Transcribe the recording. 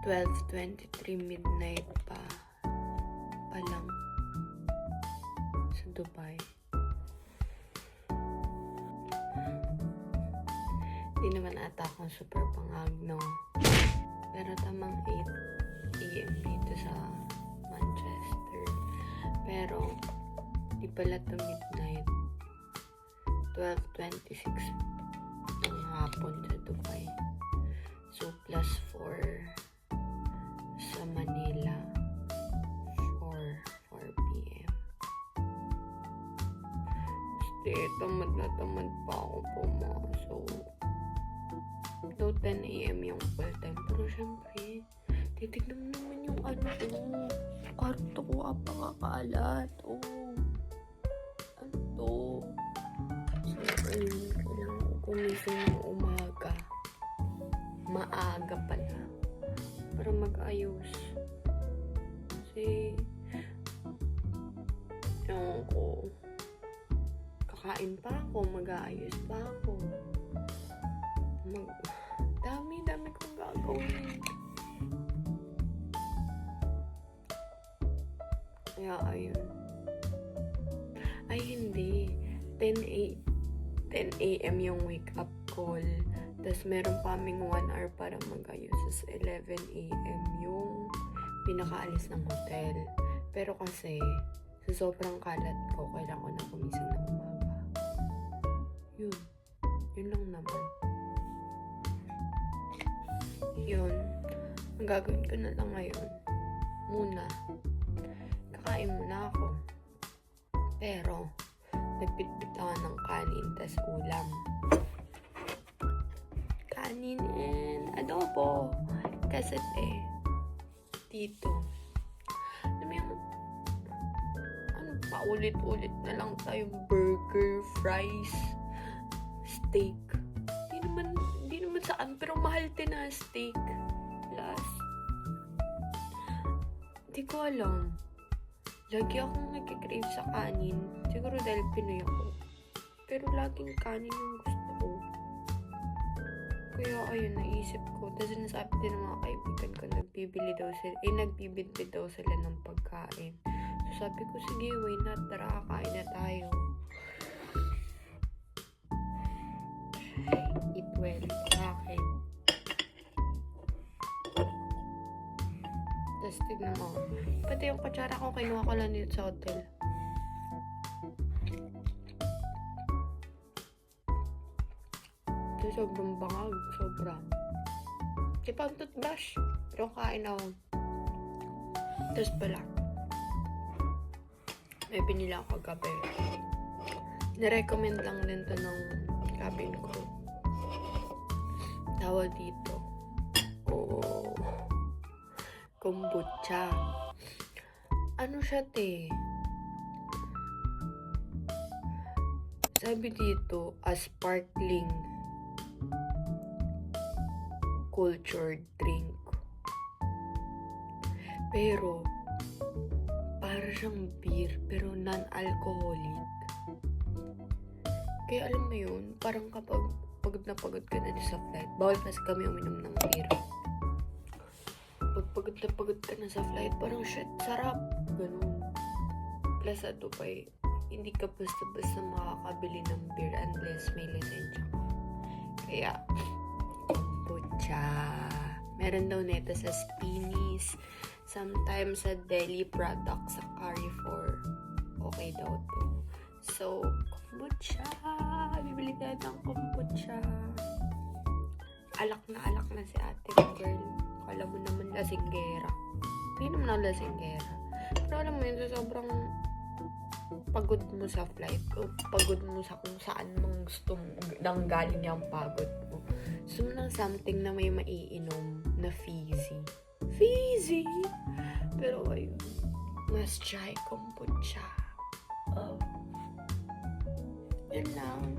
12:23 midnight pa lang sa Dubai. Di naman ata akong super pangag, no? Pero tamang 8 AM dito sa Manchester. Pero di pala to midnight. 12:26 ng hapon sa Dubai. So, plus 4 sa Manila. 4 PM. Tamad na tamad pa ako pumasok. Though 10 AM yung full time. Pero syempre, titignan mo naman yung kwarto ko, apakakalat. Ano to? So, ayun, kailangan ko gumising ng umaga. Maaga pala. Para mag-ayos. Kasi, ewan ko, kakain pa ako, mag-aayos pa ako. Dami kong gagawin. Kaya, ayun. Ay, hindi. 10 AM yung wake-up call. Tapos, meron pa kaming 1 hour para mag-ayos. Tapos, 11 AM yung pinakaalis ng hotel. Pero kasi, sa sobrang kalat ko, kailangan ko na gumising ng umaga. Yun lang naman. Yun. Ang gagawin ko na lang ngayon, muna, kakain muna ako. Pero, nagpitbit ako ng kanin, tas ulam. Kanin and adobo. Kasi dito. Alam mo yung, paulit-ulit na lang tayong burger, fries, steak. Hindi naman saan, pero mahal din na steak. Plus, di ko alam. Lagi akong nagkikrave sa kanin. Siguro dahil Pinoy ako. Pero laging kanin yung gusto ko. Kaya ayun, naisip ko. Tapos nasabi din ng mga kaibigan ko, nagbibidbid daw sila ng pagkain. So sabi ko, sige, why not? Tara, kain na tayo. Eat well. Bakit? Tapos tignan mo. Pati yung kutsara ko, kinuha ko lang dito sa hotel. Ito sobrang bangag. Sobra. Di pa ang toothbrush. Pero kain ako. Tapos pala. May pinila ako kagabi. Nirecommend lang din to ng cabin ko. Tawag dito. Kombucha. Ano siya, te? Sabi dito, a sparkling cultured drink. Pero, para siyang beer, pero non-alcoholic. Kaya alam mo yun, parang kapag pagod na ka na sa flight, bawal kasi kami uminom ng beer. Pag pagod ka na sa flight, parang shit, sarap. Ganun. Plus sa Dubai, hindi ka basta-basta makakabili ng beer unless may lisensya ka. Kaya, kombucha. Meron daw nito sa Spinneys. Sometimes sa Deli products sa Carrefour. Okay daw to. So, kombucha. Bibili tayo ng kombucha. Alak na si ate girl. Kala mo naman lasinggera. Hindi naman ako lasinggera. Pero alam mo yun, sobrang pagod mo sa flight o pagod mo sa kung saan mong gusto nang galing yung pagod mo. Gusto mo ng something na may maiinom na fizzy. Pero ayun, mas try kombucha. Yun lang.